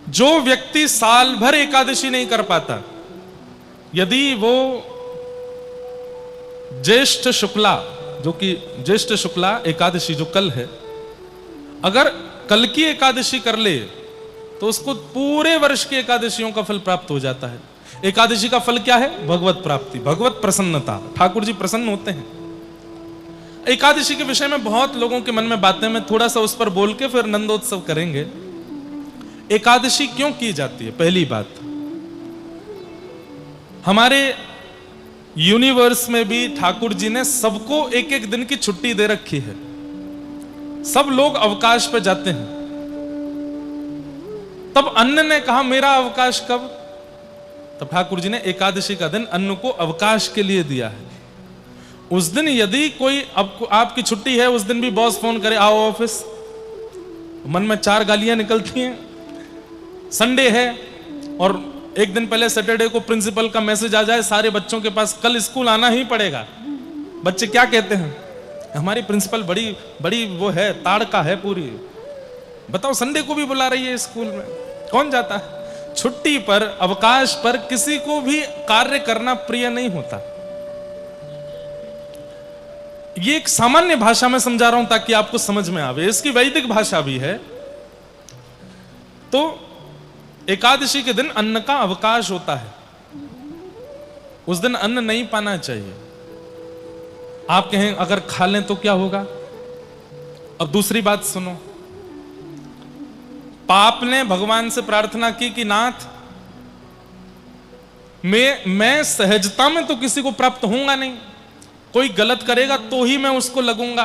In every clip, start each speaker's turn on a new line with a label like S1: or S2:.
S1: जो व्यक्ति साल भर एकादशी नहीं कर पाता, यदि वो ज्येष्ठ शुक्ला, जो कि ज्येष्ठ शुक्ला एकादशी जो कल है, अगर कल की एकादशी कर ले तो उसको पूरे वर्ष की एकादशियों का फल प्राप्त हो जाता है। एकादशी का फल क्या है? भगवत प्राप्ति, भगवत प्रसन्नता। ठाकुर जी प्रसन्न होते हैं। एकादशी के विषय में बहुत लोगों के मन में बातें, मैं थोड़ा सा उस पर बोल के फिर नंदोत्सव करेंगे। एकादशी क्यों की जाती है? पहली बात, हमारे यूनिवर्स में भी ठाकुर जी ने सबको एक एक दिन की छुट्टी दे रखी है। सब लोग अवकाश पे जाते हैं। तब अन्न ने कहा मेरा अवकाश कब? तब ठाकुर जी ने एकादशी का दिन अन्न को अवकाश के लिए दिया है। उस दिन यदि कोई आपकी छुट्टी है, उस दिन भी बॉस फोन करे आओ ऑफिस, मन में 4 गालियां निकलती हैं। संडे है और एक दिन पहले सैटरडे को प्रिंसिपल का मैसेज आ जाए सारे बच्चों के पास, कल स्कूल आना ही पड़ेगा। बच्चे क्या कहते हैं? हमारी प्रिंसिपल बड़ी बड़ी वो है, ताड़का है पूरी। बताओ, संडे को भी बुला रही है स्कूल में, कौन जाता है? छुट्टी पर, अवकाश पर किसी को भी कार्य करना प्रिय नहीं होता। ये एक सामान्य भाषा में समझा रहा हूं ताकि आपको समझ में आवे। इसकी वैदिक भाषा भी है। तो एकादशी के दिन अन्न का अवकाश होता है। उस दिन अन्न नहीं पाना चाहिए। आप कहें अगर खा लें तो क्या होगा? अब दूसरी बात सुनो। पाप ने भगवान से प्रार्थना की कि नाथ, मैं सहजता में तो किसी को प्राप्त होऊंगा नहीं, कोई गलत करेगा तो ही मैं उसको लगूंगा,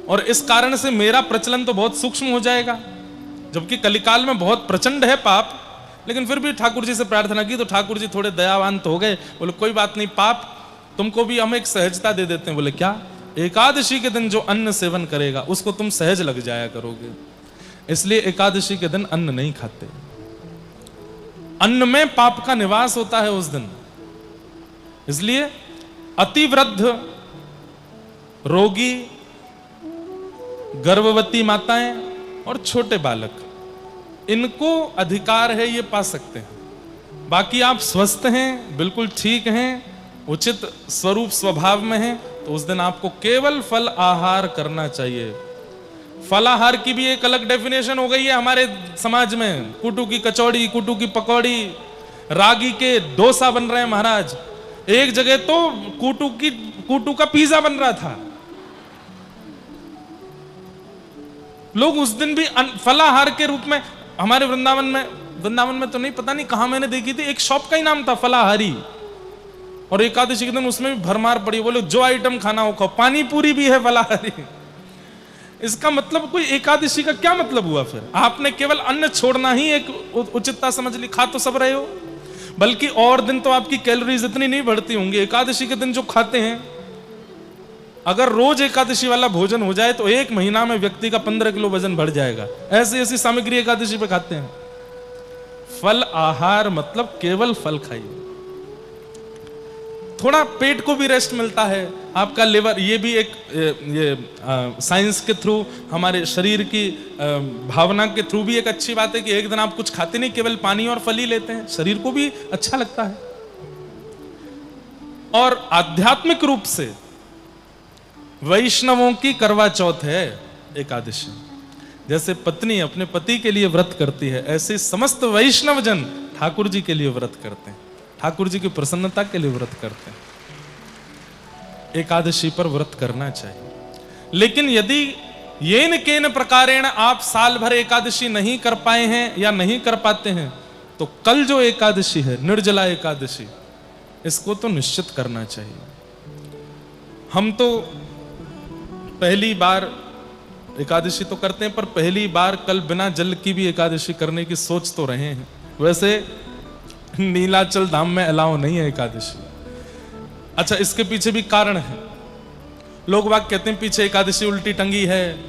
S1: और इस कारण से मेरा प्रचलन तो बहुत सूक्ष्म हो जाएगा। जबकि कलिकाल में बहुत प्रचंड है पाप, लेकिन फिर भी ठाकुर जी से प्रार्थना की तो ठाकुर जी थोड़े दयावान हो गए। बोले कोई बात नहीं, पाप तुमको भी हम एक सहजता दे देते हैं। बोले क्या? एकादशी के दिन जो अन्न सेवन करेगा उसको तुम सहज लग जाया करोगे, इसलिए एकादशी के दिन अन्न नहीं खाते। अन्न में पाप का निवास होता है उस दिन। इसलिए अतिवृद्ध, रोगी, गर्भवती माताएं और छोटे बालक, इनको अधिकार है, ये पा सकते हैं। बाकी आप स्वस्थ हैं, बिल्कुल ठीक हैं, उचित स्वरूप स्वभाव में हैं, तो उस दिन आपको केवल फल आहार करना चाहिए। फलाहार की भी एक अलग डेफिनेशन हो गई है हमारे समाज में। कुटू की कचौड़ी, कुटू की पकौड़ी, रागी के डोसा बन रहे हैं महाराज। एक जगह तो कुटू का पिज्जा बन रहा था। लोग उस दिन भी फलाहार के रूप में, हमारे वृंदावन में तो नहीं, पता नहीं कहां मैंने देखी थी, एक शॉप का ही नाम था फलाहारी, और एकादशी के दिन उसमें भी भरमार पड़ी। बोले जो आइटम खाना हो खाओ, पानी पूरी भी है फलाहारी। इसका मतलब कोई एकादशी का क्या मतलब हुआ? फिर आपने केवल अन्न छोड़ना ही एक उचितता समझ ली। खा तो सब रहे हो, बल्कि और दिन तो आपकी कैलोरीज इतनी नहीं बढ़ती होंगी। एकादशी के दिन जो खाते हैं, अगर रोज एकादशी वाला भोजन हो जाए तो 1 महीना में व्यक्ति का 15 किलो वजन बढ़ जाएगा। ऐसी ऐसी सामग्री एकादशी पे खाते हैं। फल आहार मतलब केवल फल खाइए। थोड़ा पेट को भी रेस्ट मिलता है, आपका लिवर, ये भी एक साइंस के थ्रू, हमारे शरीर की भावना के थ्रू भी एक अच्छी बात है कि एक दिन आप कुछ खाते नहीं, केवल पानी और फल ही लेते हैं, शरीर को भी अच्छा लगता है। और आध्यात्मिक रूप से वैष्णवों की करवा चौथ है एकादशी। जैसे पत्नी अपने पति के लिए व्रत करती है, ऐसे समस्त वैष्णव जन ठाकुर जी के लिए व्रत करते हैं, ठाकुर जी की प्रसन्नता के लिए व्रत करते हैं। एकादशी पर व्रत करना चाहिए। लेकिन यदि येन केन प्रकारेण आप साल भर एकादशी नहीं कर पाए हैं या नहीं कर पाते हैं, तो कल जो एकादशी है, निर्जला एकादशी, इसको तो निश्चित करना चाहिए। हम तो पहली बार एकादशी तो करते हैं, पर पहली बार कल बिना जल की भी एकादशी करने की सोच तो रहे हैं। वैसे नीलाचल धाम में अलाउ नहीं है एकादशी। अच्छा, इसके पीछे भी कारण है। लोग बाग कहते हैं पीछे एकादशी उल्टी टंगी है,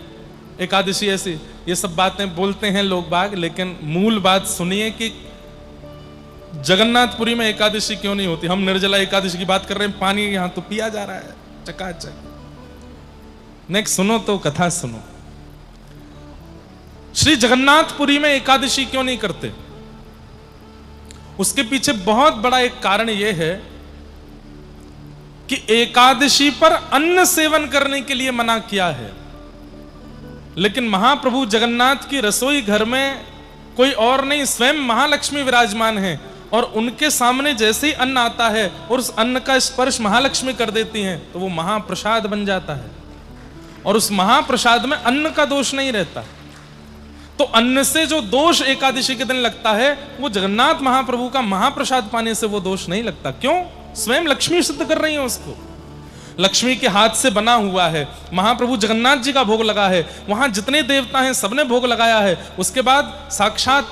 S1: एकादशी ऐसी, ये सब बातें बोलते हैं लोग बाग, लेकिन मूल बात सुनिए कि जगन्नाथपुरी में एकादशी क्यों नहीं होती। हम निर्जला एकादशी की बात कर रहे हैं, पानी यहां तो पिया जा रहा है चकाचक। नेक्स्ट सुनो तो कथा सुनो। श्री जगन्नाथपुरी में एकादशी क्यों नहीं करते? उसके पीछे बहुत बड़ा एक कारण यह है कि एकादशी पर अन्न सेवन करने के लिए मना किया है, लेकिन महाप्रभु जगन्नाथ की रसोई घर में कोई और नहीं, स्वयं महालक्ष्मी विराजमान है, और उनके सामने जैसे ही अन्न आता है और उस अन्न का स्पर्श महालक्ष्मी कर देती हैं तो वो महाप्रसाद बन जाता है, और उस महाप्रसाद में अन्न का दोष नहीं रहता। तो अन्न से जो दोष एकादशी के दिन लगता है वो जगन्नाथ महाप्रभु का महाप्रसाद पाने से वो दोष नहीं लगता। क्यों? स्वयं लक्ष्मी सिद्ध कर रही है उसको। लक्ष्मी के हाथ से बना हुआ है, महाप्रभु जगन्नाथ जी का भोग लगा है, वहां जितने देवता हैं सबने भोग लगाया है, उसके बाद साक्षात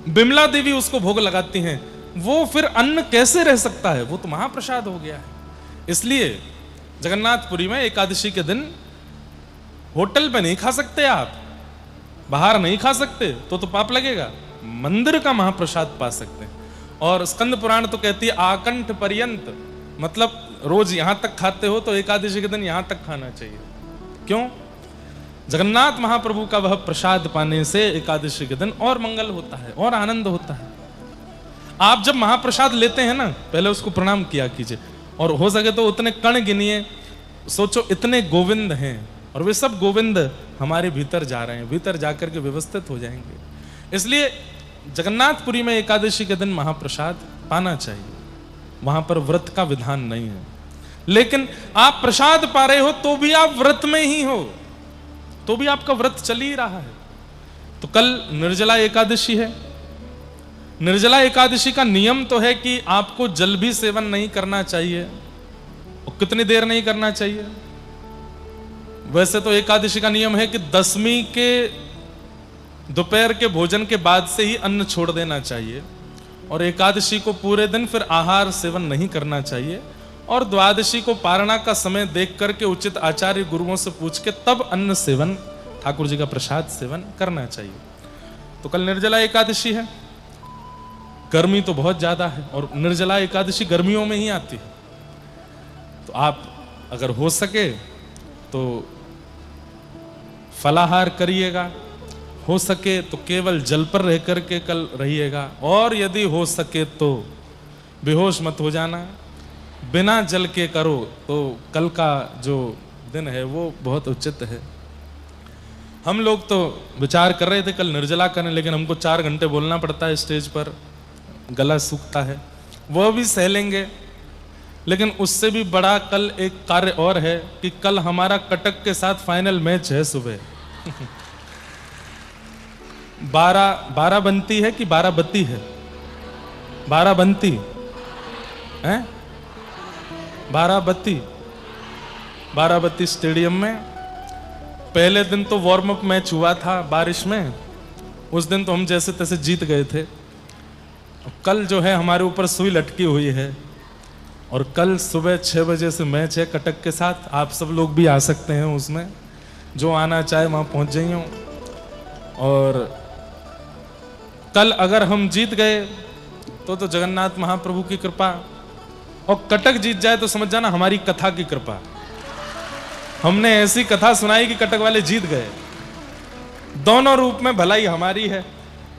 S1: बिमला देवी उसको भोग लगाती हैं, वो फिर अन्न कैसे रह सकता है? वो तो महाप्रसाद हो गया है। इसलिए जगन्नाथपुरी में एकादशी के दिन होटल पे नहीं खा सकते, आप बाहर नहीं खा सकते, तो पाप लगेगा। मंदिर का महाप्रसाद पा सकते हैं। और स्कंद पुराण तो कहती है आकंठ पर्यंत, मतलब रोज यहां तक खाते हो तो एकादशी के दिन यहां तक खाना चाहिए। क्यों? जगन्नाथ महाप्रभु का वह प्रसाद पाने से एकादशी के दिन और मंगल होता है और आनंद होता है। आप जब महाप्रसाद लेते हैं ना, पहले उसको प्रणाम किया कीजिए, और हो सके तो उतने कण गिनिए। सोचो इतने गोविंद हैं और वे सब गोविंद हमारे भीतर जा रहे हैं, भीतर जाकर के व्यवस्थित हो जाएंगे। इसलिए जगन्नाथपुरी में एकादशी के दिन महाप्रसाद पाना चाहिए। वहां पर व्रत का विधान नहीं है, लेकिन आप प्रसाद पा रहे हो तो भी आप व्रत में ही हो, तो भी आपका व्रत चल ही रहा है। तो कल निर्जला एकादशी है। निर्जला एकादशी का नियम तो है कि आपको जल भी सेवन नहीं करना चाहिए। और कितनी देर नहीं करना चाहिए? वैसे तो एकादशी का नियम है कि दसवीं के दोपहर के भोजन के बाद से ही अन्न छोड़ देना चाहिए, और एकादशी को पूरे दिन फिर आहार सेवन नहीं करना चाहिए, और द्वादशी को पारणा का समय देख करके उचित आचार्य गुरुओं से पूछ के तब अन्न सेवन, ठाकुर जी का प्रसाद सेवन करना चाहिए। तो कल निर्जला एकादशी है। गर्मी तो बहुत ज्यादा है और निर्जला एकादशी गर्मियों में ही आती है। तो आप अगर हो सके तो फलाहार करिएगा, हो सके तो केवल जल पर रह करके कल रहिएगा, और यदि हो सके तो बेहोश मत हो जाना। बिना जल के करो तो कल का जो दिन है वो बहुत उचित है। हम लोग तो विचार कर रहे थे कल निर्जला करें, लेकिन हमको 4 घंटे बोलना पड़ता है स्टेज पर, गला सूखता है, वह भी सह लेंगे। लेकिन उससे भी बड़ा कल एक कार्य और है कि कल हमारा कटक के साथ फाइनल मैच है सुबह। 12 है कि 12 है? 12 है 12 स्टेडियम में। पहले दिन तो वार्म अप मैच हुआ था बारिश में, उस दिन तो हम जैसे तैसे जीत गए थे। कल जो है हमारे ऊपर सुई लटकी हुई है, और कल सुबह 6 बजे से मैच है कटक के साथ। आप सब लोग भी आ सकते हैं उसमें, जो आना चाहे वहां पहुंच जाइए। और कल अगर हम जीत गए तो जगन्नाथ महाप्रभु की कृपा, और कटक जीत जाए तो समझ जाना हमारी कथा की कृपा। हमने ऐसी कथा सुनाई कि कटक वाले जीत गए। दोनों रूप में भलाई हमारी है।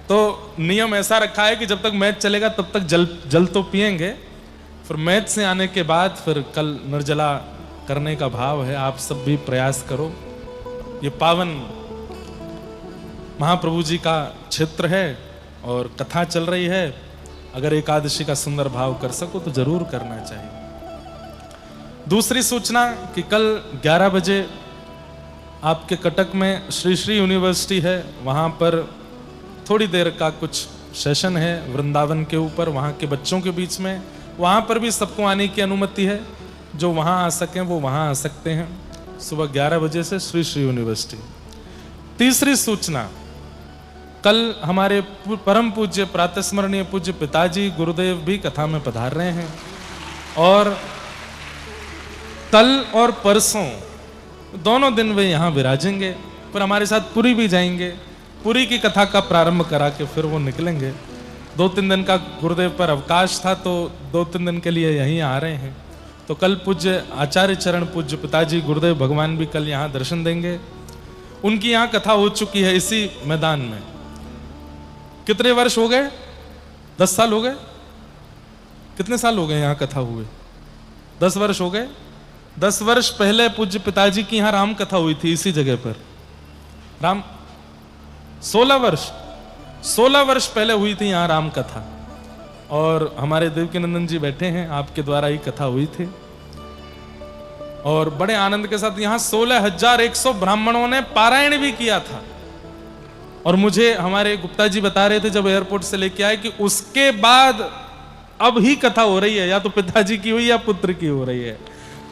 S1: तो नियम ऐसा रखा है कि जब तक मैच चलेगा तब तक जल तो पिएंगे, फिर मैच से आने के बाद फिर कल निर्जला करने का भाव है। आप सब भी प्रयास करो। ये पावन महाप्रभु जी का क्षेत्र है और कथा चल रही है। अगर एकादशी का सुंदर भाव कर सको तो जरूर करना चाहिए। दूसरी सूचना कि कल 11 बजे आपके कटक में श्री श्री यूनिवर्सिटी है, वहाँ पर थोड़ी देर का कुछ सेशन है वृंदावन के ऊपर, वहाँ के बच्चों के बीच में। वहाँ पर भी सबको आने की अनुमति है। जो वहाँ आ सकें वो वहाँ आ सकते हैं, सुबह 11 बजे से श्री श्री यूनिवर्सिटी। तीसरी सूचना, कल हमारे परम पूज्य प्रातस्मरणीय पूज्य पिताजी गुरुदेव भी कथा में पधार रहे हैं, और कल और परसों दोनों दिन वे यहाँ विराजेंगे। फिर हमारे साथ पुरी भी जाएंगे, पुरी की कथा का प्रारंभ करा के फिर वो निकलेंगे। 2-3 दिन का गुरुदेव पर अवकाश था तो 2-3 दिन के लिए यहीं आ रहे हैं। तो कल पूज्य आचार्य चरण पूज्य पिताजी गुरुदेव भगवान भी कल यहाँ दर्शन देंगे। उनकी यहां कथा हो चुकी है इसी मैदान में। कितने वर्ष हो गए? 10 साल हो गए? कितने साल हो गए यहां कथा हुए? 10 वर्ष हो गए। 10 वर्ष पहले पूज्य पिताजी की यहां राम कथा हुई थी इसी जगह पर। 16 वर्ष पहले हुई थी यहां राम कथा, और हमारे देवकीनंदन जी बैठे हैं, आपके द्वारा ही कथा हुई थी। और बड़े आनंद के साथ यहां 16,100 ब्राह्मणों ने पारायण भी किया था। और मुझे हमारे गुप्ता जी बता रहे थे जब एयरपोर्ट से लेके आए कि उसके बाद अब ही कथा हो रही है, या तो पिताजी की हुई या पुत्र की हो रही है।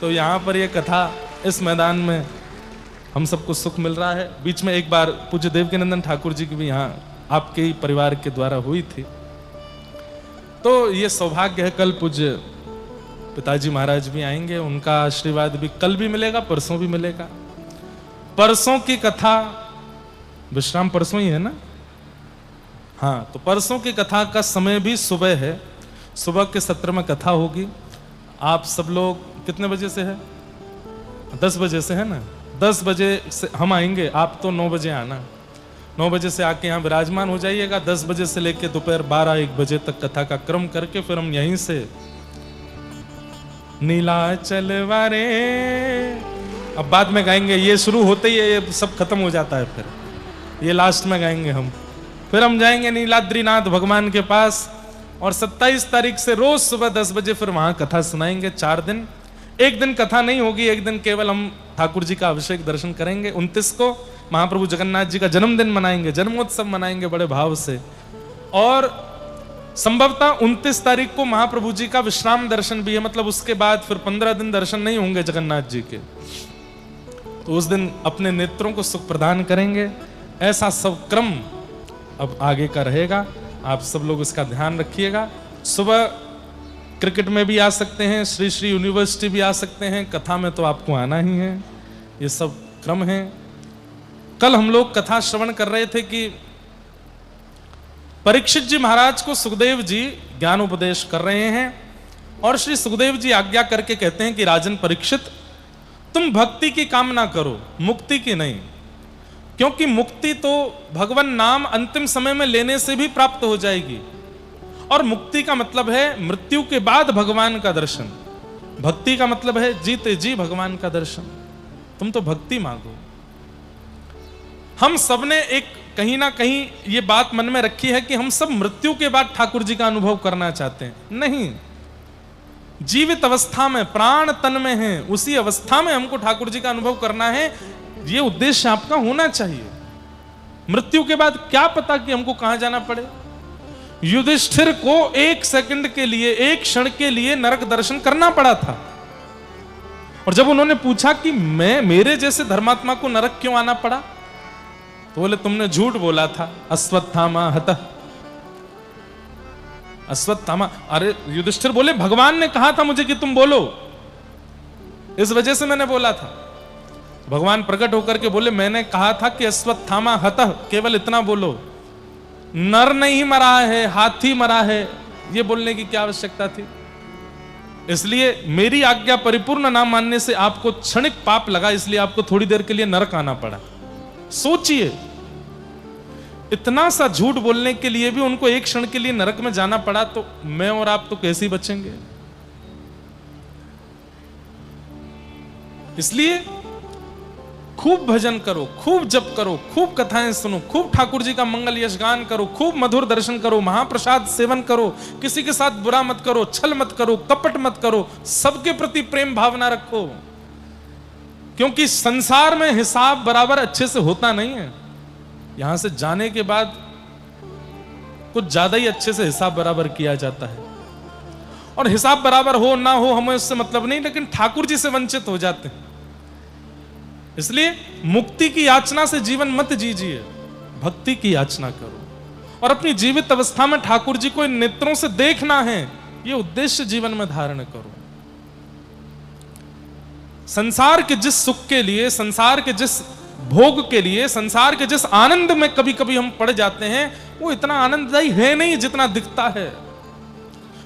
S1: तो यहां पर यह कथा इस मैदान में हम सबको सुख मिल रहा है। बीच में एक बार पूज्य देवकीनंदन ठाकुर जी की भी यहाँ आपके ही परिवार के द्वारा हुई थी। तो ये सौभाग्य है, कल पूज्य पिताजी महाराज भी आएंगे, उनका आशीर्वाद भी कल भी मिलेगा, परसों भी मिलेगा। परसों की कथा, विश्राम परसों ही है ना? हाँ, तो परसों की कथा का समय भी सुबह है। सुबह के सत्र में कथा होगी। आप सब लोग कितने बजे से है? 10 बजे से है ना? 10 बजे से हम आएंगे, आप तो 9 बजे आना। 9 बजे से आके यहाँ विराजमान हो जाइएगा। 10 बजे से लेके दोपहर 12-1 बजे तक कथा का क्रम करके फिर हम यहीं से नीलाचल वारे, अब बाद में गाएंगे। ये शुरू होते ही ये सब खत्म हो जाता है, फिर ये लास्ट में गाएंगे हम। फिर हम जाएंगे नीलाद्रीनाथ भगवान के पास, और 27 तारीख से रोज सुबह 10 बजे फिर वहां कथा सुनाएंगे। 4 दिन, एक दिन कथा नहीं होगी, एक दिन केवल हम ठाकुर जी का अभिषेक दर्शन करेंगे। 29 को महाप्रभु जगन्नाथ जी का जन्मदिन मनाएंगे, जन्मोत्सव मनाएंगे बड़े भाव से। और संभवतः 29 तारीख को महाप्रभु जी का विश्राम दर्शन भी है, मतलब उसके बाद फिर 15 दिन दर्शन नहीं होंगे जगन्नाथ जी के। तो उस दिन अपने नेत्रों को सुख प्रदान करेंगे। ऐसा सब क्रम अब आगे का रहेगा, आप सब लोग इसका ध्यान रखिएगा। सुबह क्रिकेट में भी आ सकते हैं, श्री श्री यूनिवर्सिटी भी आ सकते हैं, कथा में तो आपको आना ही है। ये सब क्रम है। कल हम लोग कथा श्रवण कर रहे थे कि परीक्षित जी महाराज को सुखदेव जी ज्ञान उपदेश कर रहे हैं, और श्री सुखदेव जी आज्ञा करके कहते हैं कि राजन परीक्षित, तुम भक्ति की कामना करो, मुक्ति की नहीं। क्योंकि मुक्ति तो भगवान नाम अंतिम समय में लेने से भी प्राप्त हो जाएगी, और मुक्ति का मतलब है मृत्यु के बाद भगवान का दर्शन। भक्ति का मतलब है जीते जी भगवान का दर्शन। तुम तो भक्ति मांगो। हम सबने एक कहीं ना कहीं ये बात मन में रखी है कि हम सब मृत्यु के बाद ठाकुर जी का अनुभव करना चाहते हैं। नहीं, जीवित अवस्था में, प्राण तन में है, उसी अवस्था में हमको ठाकुर जी का अनुभव करना है। ये उद्देश्य आपका होना चाहिए। मृत्यु के बाद क्या पता कि हमको कहां जाना पड़े। युधिष्ठिर को 1 सेकंड के लिए, 1 क्षण के लिए नरक दर्शन करना पड़ा था। और जब उन्होंने पूछा कि मेरे जैसे धर्मात्मा को नरक क्यों आना पड़ा, तो बोले तुमने झूठ बोला था। अश्वत्थामा हतः, अश्वत्थामा। अरे युधिष्ठिर बोले भगवान ने कहा था मुझे कि तुम बोलो, इस वजह से मैंने बोला था। भगवान प्रकट होकर के बोले मैंने कहा था कि अश्वत्थामा हतः, केवल इतना बोलो, नर नहीं मरा है, हाथी मरा है, ये बोलने की क्या आवश्यकता थी। इसलिए मेरी आज्ञा परिपूर्ण ना मानने से आपको क्षणिक पाप लगा, इसलिए आपको थोड़ी देर के लिए नरक आना पड़ा। सोचिए, इतना सा झूठ बोलने के लिए भी उनको 1 क्षण के लिए नरक में जाना पड़ा, तो मैं और आप तो कैसे ही बचेंगे। इसलिए खूब भजन करो, खूब जप करो, खूब कथाएं सुनो, खूब ठाकुर जी का मंगल यश गान करो, खूब मधुर दर्शन करो, महाप्रसाद सेवन करो, किसी के साथ बुरा मत करो, छल मत करो, कपट मत करो, सबके प्रति प्रेम भावना रखो। क्योंकि संसार में हिसाब बराबर अच्छे से होता नहीं है। यहां से जाने के बाद कुछ ज्यादा ही अच्छे से हिसाब बराबर किया जाता है, और हिसाब बराबर हो ना हो हमें उससे मतलब नहीं, लेकिन ठाकुर जी से वंचित हो जाते हैं। इसलिए मुक्ति की याचना से जीवन मत जीजिए, भक्ति की याचना करो, और अपनी जीवित अवस्था में ठाकुर जी को इन नेत्रों से देखना है, ये उद्देश्य जीवन में धारण करो। संसार के जिस सुख के लिए, संसार के जिस भोग के लिए, संसार के जिस आनंद में कभी कभी हम पड़ जाते हैं, वो इतना आनंददायी है नहीं जितना दिखता है।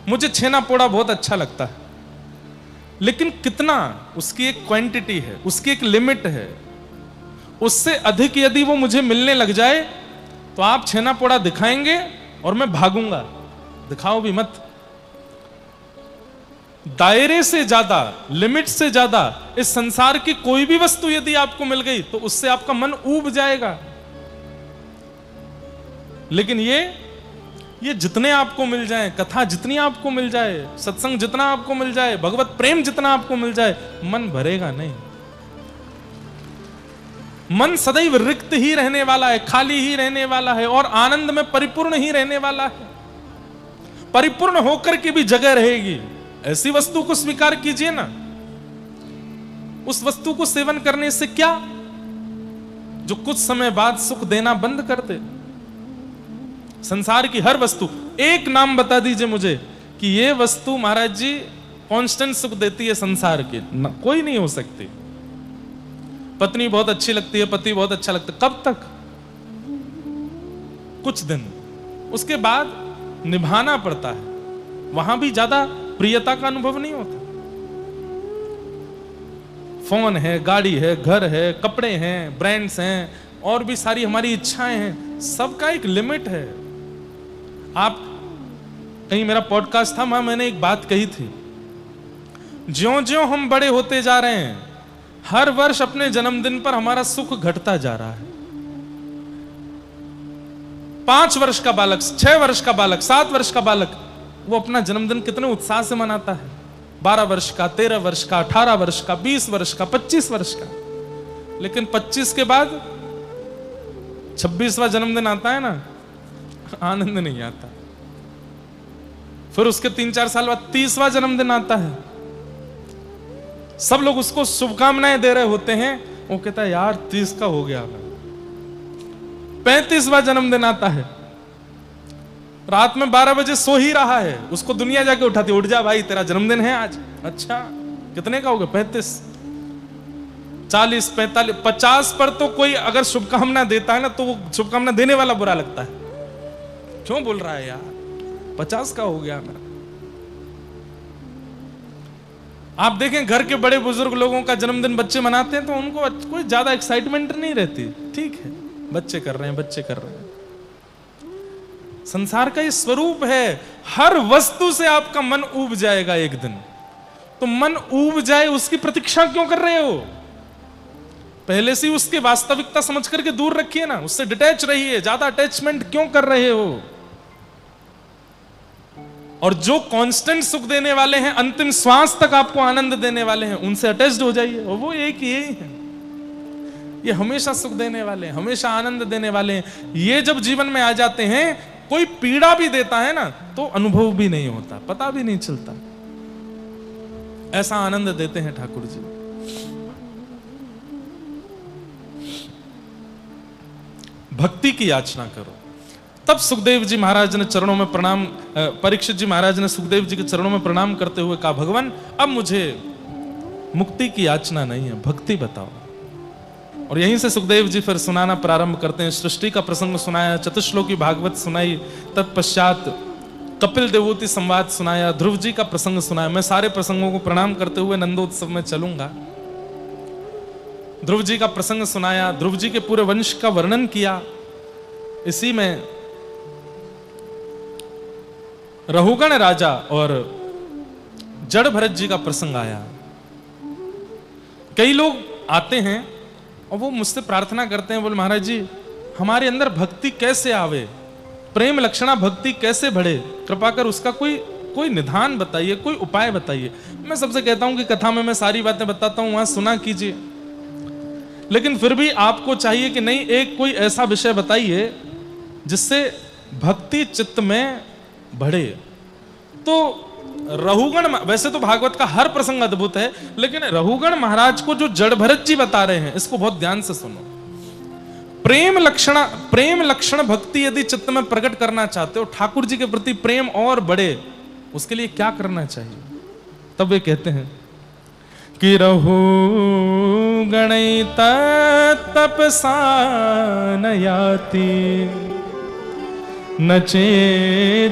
S1: मुझे छेना पोड़ा बहुत अच्छा लगता है, लेकिन कितना, उसकी एक क्वांटिटी है, उसकी एक लिमिट है। उससे अधिक यदि वो मुझे मिलने लग जाए तो आप छेना पोड़ा दिखाएंगे और मैं भागूंगा, दिखाओ भी मत। दायरे से ज्यादा, लिमिट से ज्यादा इस संसार की कोई भी वस्तु यदि आपको मिल गई तो उससे आपका मन ऊब जाएगा। लेकिन ये जितने आपको मिल जाए, कथा जितनी आपको मिल जाए, सत्संग जितना आपको मिल जाए, भगवत प्रेम जितना आपको मिल जाए, मन भरेगा नहीं। मन सदैव रिक्त ही रहने वाला है, खाली ही रहने वाला है और आनंद में परिपूर्ण ही रहने वाला है। परिपूर्ण होकर की भी जगह रहेगी। ऐसी वस्तु को स्वीकार कीजिए ना, उस वस्तु को सेवन करने से क्या, जो कुछ समय बाद सुख देना बंद कर दे। संसार की हर वस्तु, एक नाम बता दीजिए मुझे कि ये वस्तु महाराज जी कांस्टेंट सुख देती है संसार की, कोई नहीं हो सकती। पत्नी बहुत अच्छी लगती है, पति बहुत अच्छा लगता है, कब तक? कुछ दिन, उसके बाद निभाना पड़ता है। वहां भी ज्यादा प्रियता का अनुभव नहीं होता। फोन है, गाड़ी है, घर है, कपड़े हैं, ब्रांड्स हैं, और भी सारी हमारी इच्छाएं हैं, सबका एक लिमिट है। आप कहीं, मेरा पॉडकास्ट था, मैंने एक बात कही थी, ज्यों-ज्यों हम बड़े होते जा रहे हैं, हर वर्ष अपने जन्मदिन पर हमारा सुख घटता जा रहा है। 5 वर्ष का बालक, 6 वर्ष का बालक, 7 वर्ष का बालक, वो अपना जन्मदिन कितने उत्साह से मनाता है। 12 वर्ष का, 13 वर्ष का, 18 वर्ष का, 20 वर्ष का, 25 वर्ष का। लेकिन 25 के बाद 26वां जन्मदिन आता है ना, आनंद नहीं आता। फिर उसके 3-4 साल बाद 30वां जन्मदिन आता है, सब लोग उसको शुभकामनाएं दे रहे होते हैं, वो कहता है यार 30 का हो गया। 35वां जन्मदिन आता है, रात में 12 बजे सो ही रहा है, उसको दुनिया जाके उठाती, उठ जा भाई तेरा जन्मदिन है आज। अच्छा, कितने का हो गया? 35, 40, 45, 50 पर तो कोई अगर शुभकामना देता है ना, तो वो शुभकामना देने वाला बुरा लगता है। क्यों बोल रहा है यार, 50 का हो गया मेरा। आप देखें घर के बड़े बुजुर्ग लोगों का जन्मदिन बच्चे मनाते हैं तो उनको कोई ज्यादा एक्साइटमेंट नहीं रहती। ठीक है, बच्चे कर रहे हैं, बच्चे कर रहे हैं। संसार का ये स्वरूप है, हर वस्तु से आपका मन ऊब जाएगा एक दिन। तो मन ऊब जाए उसकी प्रतीक्षा क्यों कर रहे हो? पहले से उसकी वास्तविकता समझ करके दूर रखिए ना, उससे डिटैच रहिए। ज्यादा अटैचमेंट क्यों कर रहे हो? और जो कांस्टेंट सुख देने वाले हैं, अंतिम श्वास तक आपको आनंद देने वाले हैं, उनसे अटैच्ड हो जाइए। और वो एक ही है, ये हमेशा सुख देने वाले हैं, हमेशा आनंद देने वाले हैं। ये जब जीवन में आ जाते हैं, कोई पीड़ा भी देता है ना तो अनुभव भी नहीं होता, पता भी नहीं चलता। ऐसा आनंद देते हैं ठाकुर जी। भक्ति की याचना करो। तब सुखदेव जी महाराज ने चरणों में प्रणाम, परीक्षित जी महाराज ने सुखदेव जी के चरणों में प्रणाम करते हुए कहा, भगवान अब मुझे मुक्ति की याचना नहीं है, भक्ति बताओ। और यहीं से सुखदेव जी फिर सुनाना प्रारंभ करते हैं। सृष्टि का प्रसंग सुनाया, चतुश्लोकी भागवत सुनाई, तत्पश्चात कपिल देवोती संवाद सुनाया, ध्रुव जी का प्रसंग सुनाया। मैं सारे प्रसंगों को प्रणाम करते हुए नंदोत्सव में चलूंगा। ध्रुव जी का प्रसंग सुनाया, ध्रुव जी के पूरे वंश का वर्णन किया। इसी में रहुगण राजा और जड़ भरत जी का प्रसंग आया। कई लोग आते हैं और वो मुझसे प्रार्थना करते हैं, बोले महाराज जी हमारे अंदर भक्ति कैसे आवे, प्रेम लक्षणा भक्ति कैसे बढ़े, कृपा कर उसका कोई निधान बताइए, कोई उपाय बताइए। मैं सबसे कहता हूं कि कथा में मैं सारी बातें बताता हूं, वहां सुना कीजिए। लेकिन फिर भी आपको चाहिए कि नहीं, एक कोई ऐसा विषय बताइए जिससे भक्ति चित्त में बढ़े। तो रहुगण, वैसे तो भागवत का हर प्रसंग अद्भुत है, लेकिन रहुगण महाराज को जो जड़ भरत जी बता रहे हैं, इसको बहुत ध्यान से सुनो। प्रेम लक्षण भक्ति यदि चित्त में प्रकट करना चाहते हो, ठाकुर जी के प्रति प्रेम और बढ़े, उसके लिए क्या करना चाहिए? तब वे कहते हैं कि रहुगण तपसा न याति नचे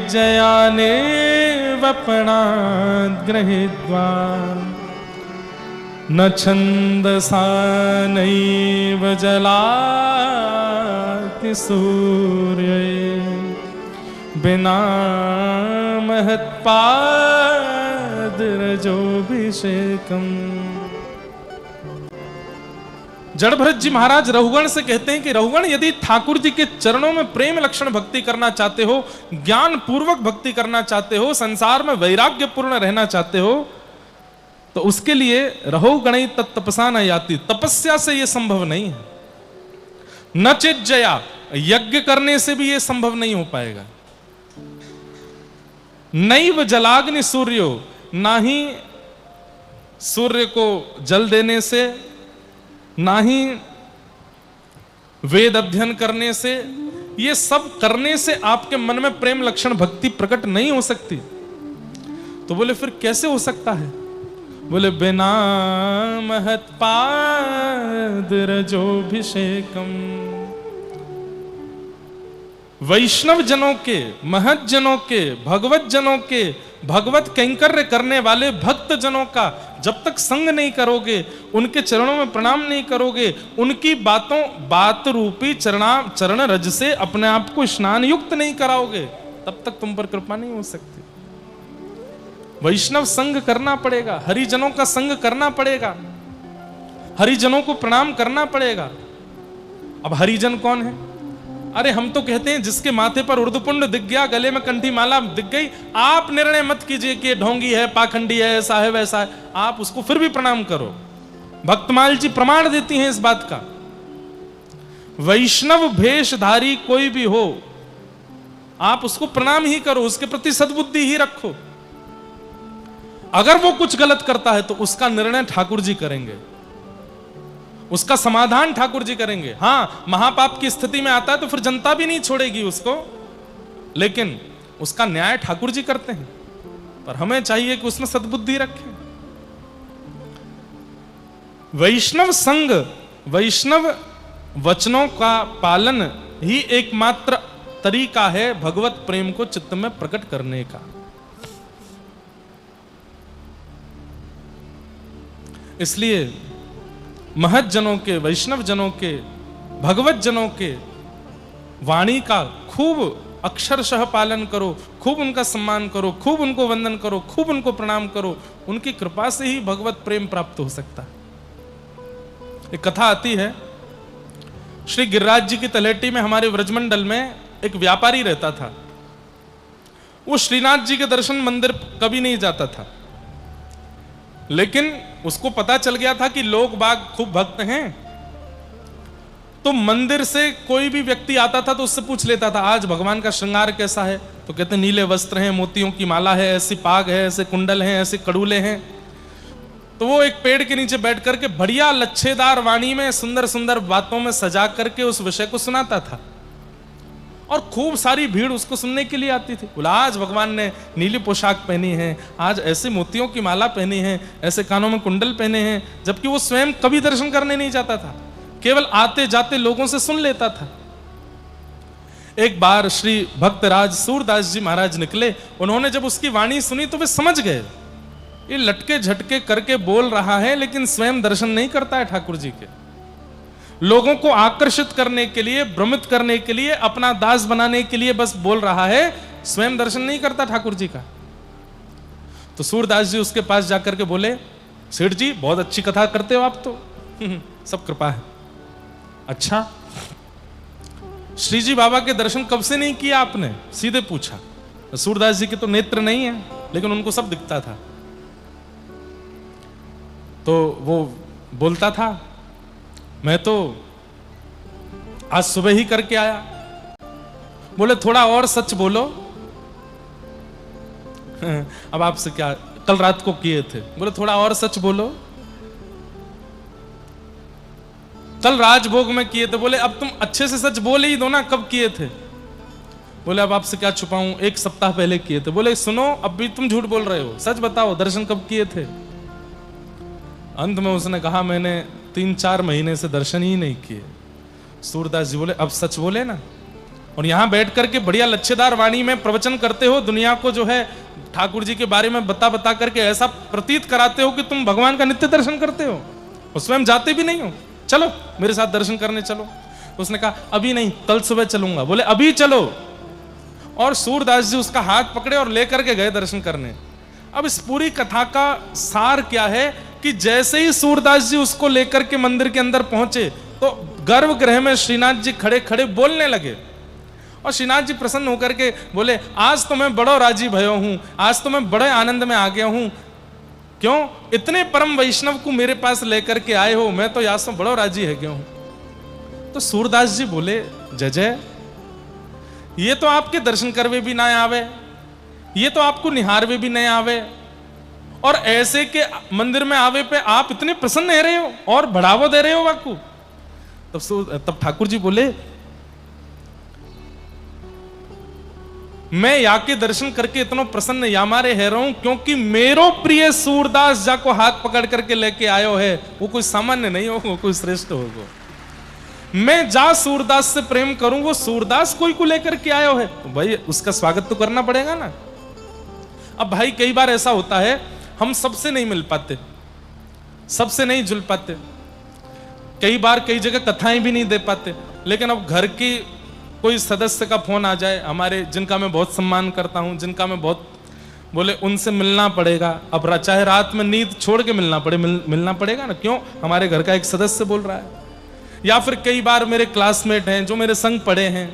S1: जयाने वपणा गृहीत्वा न छन्दसा नैव जलाति सूर्ये बिना महत्पादरजोभिषेकम्। जड़भरत जी महाराज रहुगण से कहते हैं कि रहुगण, यदि ठाकुर जी के चरणों में प्रेम लक्षण भक्ति करना चाहते हो, ज्ञान पूर्वक भक्ति करना चाहते हो, संसार में वैराग्य पूर्ण रहना चाहते हो, तो उसके लिए रहो गणई तत्तपसा न याति, तपस्या से यह संभव नहीं है। न चिज्जया, यज्ञ करने से भी यह संभव नहीं हो पाएगा। नैव जलाग्नि सूर्यो, ना ही सूर्य को जल देने से, ना ही वेद अध्ययन करने से, ये सब करने से आपके मन में प्रेम लक्षण भक्ति प्रकट नहीं हो सकती। तो बोले फिर कैसे हो सकता है? बोले बिना महत्पादरजोभिषेकम्। वैष्णव जनों के, महत जनों के, भगवत जनों के, भगवत कैंकर्य करने वाले भक्त जनों का जब तक संग नहीं करोगे, उनके चरणों में प्रणाम नहीं करोगे, उनकी बात रूपी चरण रज से अपने आप को स्नान युक्त नहीं कराओगे, तब तक तुम पर कृपा नहीं हो सकती। वैष्णव संग करना पड़ेगा, हरिजनों का संग करना पड़ेगा, हरिजनों को प्रणाम करना पड़ेगा। अब हरिजन कौन है? अरे हम तो कहते हैं जिसके माथे पर उर्दपुंड दिख गया, गले में कंठी माला दिख गई, आप निर्णय मत कीजिए कि ढोंगी है, पाखंडी है, ऐसा है वैसा है, आप उसको फिर भी प्रणाम करो। भक्तमाल जी प्रमाण देती हैं इस बात का। वैष्णव भेषधारी कोई भी हो, आप उसको प्रणाम ही करो, उसके प्रति सद्बुद्धि ही रखो। अगर वो कुछ गलत करता है तो उसका निर्णय ठाकुर जी करेंगे, उसका समाधान ठाकुर जी करेंगे। हां, महापाप की स्थिति में आता है तो फिर जनता भी नहीं छोड़ेगी उसको, लेकिन उसका न्याय ठाकुर जी करते हैं। पर हमें चाहिए कि उसमें सद्बुद्धि रखें। वैष्णव संग, वैष्णव वचनों का पालन ही एकमात्र तरीका है भगवत प्रेम को चित्त में प्रकट करने का। इसलिए महत जनों के, वैष्णव जनों के, भगवत जनों के वाणी का खूब अक्षरशः पालन करो, खूब उनका सम्मान करो, खूब उनको वंदन करो, खूब उनको प्रणाम करो। उनकी कृपा से ही भगवत प्रेम प्राप्त हो सकता है। एक कथा आती है, श्री गिरिराज जी की तलहटी में हमारे व्रजमंडल में एक व्यापारी रहता था। वो श्रीनाथ जी के दर्शन मंदिर कभी नहीं जाता था, लेकिन उसको पता चल गया था कि लोग बाग खूब भक्त हैं, तो मंदिर से कोई भी व्यक्ति आता था तो उससे पूछ लेता था आज भगवान का श्रृंगार कैसा है, तो कहते नीले वस्त्र हैं, मोतियों की माला है, ऐसी पाग है, ऐसे कुंडल हैं, ऐसे कड़ूले हैं। तो वो एक पेड़ के नीचे बैठ करके बढ़िया लच्छेदार वाणी में सुंदर सुंदर बातों में सजा करके उस विषय को सुनाता था, और खूब सारी भीड़ उसको सुनने के लिए आती थी। बोला आज भगवान ने नीली पोशाक पहनी है, आज ऐसे मोतियों की माला पहनी है, ऐसे कानों में कुंडल पहने हैं, जबकि वो स्वयं कभी दर्शन करने नहीं जाता था, केवल आते जाते लोगों से सुन लेता था। एक बार श्री भक्तराज सूरदास जी महाराज निकले, उन्होंने जब उसकी वाणी सुनी तो वे समझ गए ये लटके झटके करके बोल रहा है, लेकिन स्वयं दर्शन नहीं करता है ठाकुर जी के। लोगों को आकर्षित करने के लिए, भ्रमित करने के लिए, अपना दास बनाने के लिए बस बोल रहा है, स्वयं दर्शन नहीं करता ठाकुर जी का। तो सूरदास जी उसके पास जाकर के बोले, सेठ जी बहुत अच्छी कथा करते हो आप तो, सब कृपा है। अच्छा, श्री जी बाबा के दर्शन कब से नहीं किया आपने? सीधे पूछा। सूरदास जी के तो नेत्र नहीं है, लेकिन उनको सब दिखता था। तो वो बोलता था मैं तो आज सुबह ही करके आया। बोले थोड़ा और सच बोलो। अब आपसे क्या, कल रात को किए थे। बोले थोड़ा और सच बोलो। कल राजभोग में किए थे। बोले अब तुम अच्छे से सच बोल ही दो ना, कब किए थे? बोले अब आपसे क्या छुपाऊं, 1 सप्ताह पहले किए थे। बोले सुनो, अब भी तुम झूठ बोल रहे हो, सच बताओ दर्शन कब किए थे? अंत में उसने कहा मैंने 3-4 महीने से दर्शन ही नहीं किए। सूरदास जी बोले अब सच बोले ना, और यहां बैठ करके बढ़िया लच्छेदार वाणी में प्रवचन करते हो, दुनिया को जो है ठाकुर जी के बारे में बता बता करके ऐसा प्रतीत कराते हो कि तुम भगवान का नित्य दर्शन करते हो और स्वयं जाते भी नहीं हो। चलो मेरे साथ दर्शन करने चलो। उसने कहा अभी नहीं, कल सुबह चलूंगा। बोले अभी चलो। और सूरदास जी उसका हाथ पकड़े और लेकर के गए दर्शन करने। अब इस पूरी कथा का सार क्या है कि जैसे ही सूरदास जी उसको लेकर के मंदिर के अंदर पहुंचे तो गर्भगृह में श्रीनाथ जी खड़े खड़े बोलने लगे। और श्रीनाथ जी प्रसन्न होकर के बोले आज तो मैं बड़ो राजी भयो हूं, आज तो मैं बड़े आनंद में आ गया हूं। क्यों? इतने परम वैष्णव को मेरे पास लेकर के आए हो, मैं तो आज तो बड़ो राजी है क्यों। तो सूरदास जी बोले जय जय, ये तो आपके दर्शन करवे भी ना आवे, ये तो आपको निहारवे भी नहीं आवे, और ऐसे के मंदिर में आवे पे आप इतने प्रसन्न रह रहे हो और बढ़ावा दे रहे हो वाकू। तब ठाकुर जी बोले मैं या के दर्शन करके इतना प्रसन्न या मारे है रहा हूं क्योंकि मेरो प्रिय सूरदास जा को हाथ पकड़ करके लेके आयो है, वो कोई सामान्य नहीं होगा, कोई श्रेष्ठ होगा। मैं जा सूरदास से प्रेम करूं, वो सूरदास कोई को लेकर के आयो है, तो भाई उसका स्वागत तो करना पड़ेगा ना। अब भाई कई बार ऐसा होता है हम सबसे नहीं मिल पाते, सबसे नहीं जुल पाते, कई बार कई जगह कथाएं भी नहीं दे पाते। लेकिन अब घर की कोई सदस्य का फोन आ जाए हमारे, जिनका मैं बहुत सम्मान करता हूं, जिनका मैं बहुत बोले उनसे मिलना पड़ेगा। अब चाहे रात में नींद छोड़ के मिलना पड़े, मिलना पड़ेगा ना। क्यों? हमारे घर का एक सदस्य बोल रहा है। या फिर कई बार मेरे क्लासमेट हैं जो मेरे संग पढ़े हैं,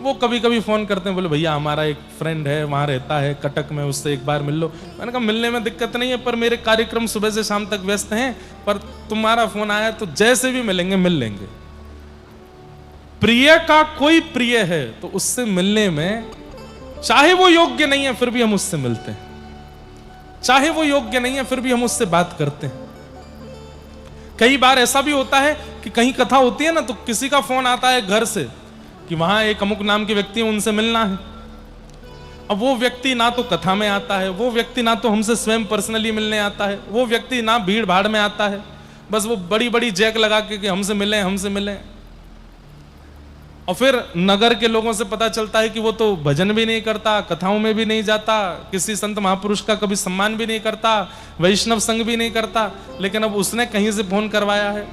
S1: वो कभी कभी फोन करते हैं, बोले भैया हमारा एक फ्रेंड है वहां रहता है कटक में, उससे एक बार मिल लो। मैंने कहा मिलने में दिक्कत नहीं है, पर मेरे कार्यक्रम सुबह से शाम तक व्यस्त हैं, पर तुम्हारा फोन आया तो जैसे भी मिलेंगे मिल लेंगे। प्रिय का कोई प्रिय है तो उससे मिलने में, चाहे वो योग्य नहीं है फिर भी हम उससे मिलते हैं, चाहे वो योग्य नहीं है फिर भी हम उससे बात करते हैं। कई बार ऐसा भी होता है कि कहीं कथा होती है ना, तो किसी का फोन आता है घर से कि वहां एक अमुक नाम के व्यक्ति है, उनसे मिलना है। अब वो व्यक्ति ना तो कथा में आता है, वो व्यक्ति ना तो हमसे स्वयं पर्सनली मिलने आता है, वो व्यक्ति ना भीड़ भाड़ में आता है, बस वो बड़ी बड़ी जैक लगा के कि हमसे मिले हमसे मिले। और फिर नगर के लोगों से पता चलता है कि वो तो भजन भी नहीं करता, कथाओं में भी नहीं जाता, किसी संत महापुरुष का कभी सम्मान भी नहीं करता, वैष्णव संग भी नहीं करता, लेकिन अब उसने कहीं से फोन करवाया है,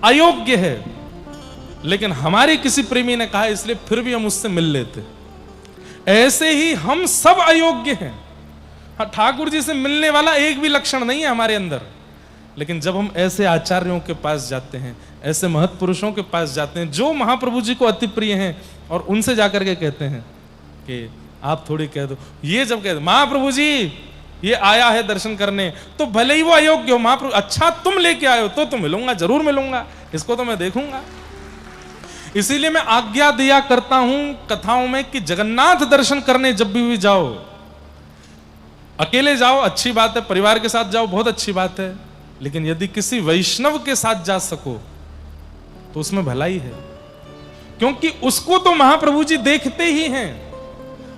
S1: अयोग्य है। लेकिन हमारे किसी प्रेमी ने कहा इसलिए फिर भी हम उससे मिल लेते। ऐसे ही हम सब अयोग्य हैं। हाँ, ठाकुर जी से मिलने वाला एक भी लक्षण नहीं है हमारे अंदर। लेकिन जब हम ऐसे आचार्यों के पास जाते हैं, ऐसे महत्पुरुषों के पास जाते हैं जो महाप्रभु जी को अति प्रिय हैं, और उनसे जाकर के कहते हैं कि आप थोड़ी कह दो, ये जब कह दो महाप्रभु जी ये आया है दर्शन करने, तो भले ही वो अयोग्य हो, महाप्रभु अच्छा तुम लेके आए हो तो मिलूंगा, जरूर मिलूंगा, इसको तो मैं देखूंगा। इसीलिए मैं आज्ञा दिया करता हूं कथाओं में कि जगन्नाथ दर्शन करने जब भी जाओ, अकेले जाओ अच्छी बात है, परिवार के साथ जाओ बहुत अच्छी बात है, लेकिन यदि किसी वैष्णव के साथ जा सको तो उसमें भलाई है, क्योंकि उसको तो महाप्रभु जी देखते ही हैं,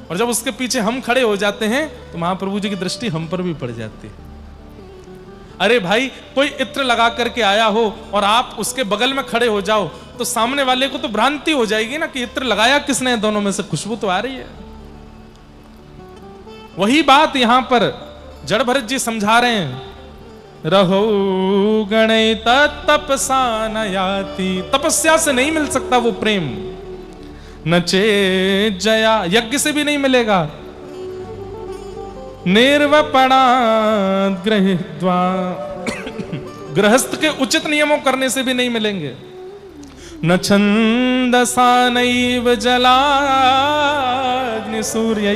S1: और जब उसके पीछे हम खड़े हो जाते हैं तो महाप्रभु जी की दृष्टि हम पर भी पड़ जाती है। अरे भाई कोई इत्र लगा करके आया हो और आप उसके बगल में खड़े हो जाओ तो सामने वाले को तो भ्रांति हो जाएगी ना कि इत्र लगाया किसने, दोनों में से खुशबू तो आ रही है। वही बात यहां पर जड़ भरत जी समझा रहे हैं, रहो गणित तपसा न याति, तपस्या से नहीं मिल सकता वो प्रेम, नचे जया यज्ञ से भी नहीं मिलेगा, निर्वपणा गृहीत्वा गृहस्थ के उचित नियमों करने से भी नहीं मिलेंगे, न छंदसा नैव जलाग्नि सूर्य,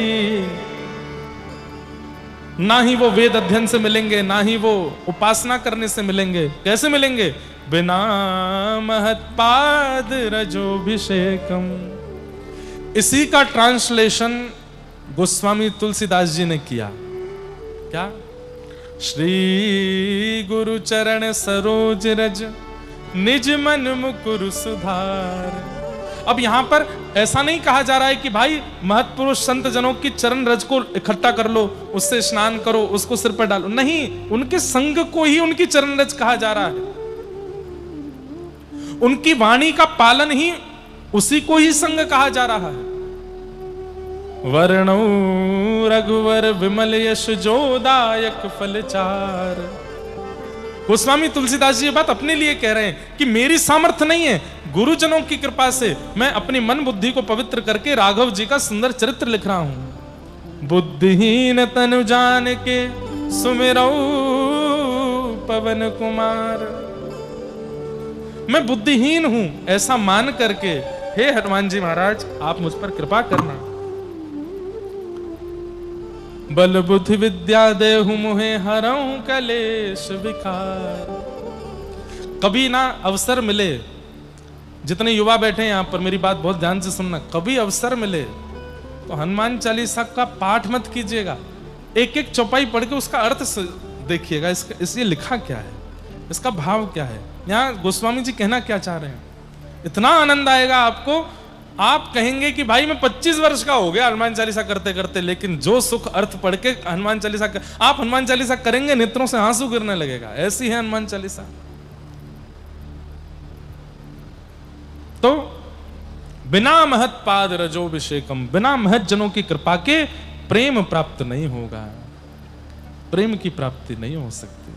S1: ना ही वो वेद अध्ययन से मिलेंगे, ना ही वो उपासना करने से मिलेंगे। कैसे मिलेंगे? बिना महत्पाद रजोभिषेकम। इसी का ट्रांसलेशन गोस्वामी तुलसीदास जी ने किया। क्या? श्री गुरु चरण सरोज रज निज मन मुकुर सुधार। अब यहां पर ऐसा नहीं कहा जा रहा है कि भाई महत्पुरुष संत जनों की चरण रज को इकट्ठा कर लो, उससे स्नान करो, उसको सिर पर डालो, नहीं, उनके संग को ही उनकी चरण रज कहा जा रहा है। उनकी वाणी का पालन ही उसी को ही संग कहा जा रहा है। वर्णौ रघुवर विमल यश जोदायक फलचार। गोस्वामी तुलसीदास जी ये बात अपने लिए कह रहे हैं कि मेरी सामर्थ्य नहीं है, गुरुजनों की कृपा से मैं अपनी मन बुद्धि को पवित्र करके राघव जी का सुंदर चरित्र लिख रहा हूं। बुद्धिहीन तनु जान के सुमिरौ पवन कुमार। मैं बुद्धिहीन हूं ऐसा मान करके हे हनुमान जी महाराज आप मुझ पर कृपा करना। बल बुद्धि विद्या देहु मुहे हरऊं कलेश विकार। कभी ना अवसर मिले, जितने युवा बैठे हैं यहां पर मेरी बात बहुत ध्यान से सुनना, कभी अवसर मिले तो हनुमान चालीसा का पाठ मत कीजिएगा, एक एक चौपाई पढ़ के उसका अर्थ देखिएगा, इसलिए लिखा क्या है, इसका भाव क्या है, यहाँ गोस्वामी जी कहना क्या चाह रहे हैं। इतना आनंद आएगा आपको, आप कहेंगे कि भाई मैं 25 वर्ष का हो गया हनुमान चालीसा करते करते, लेकिन जो सुख अर्थ पढ़ के हनुमान चालीसा आप हनुमान चालीसा करेंगे नेत्रों से आंसू गिरने लगेगा, ऐसी है हनुमान चालीसा। तो बिना महत पाद रजोभिषेकम, बिना महत जनों की कृपा के प्रेम प्राप्त नहीं होगा, प्रेम की प्राप्ति नहीं हो सकती।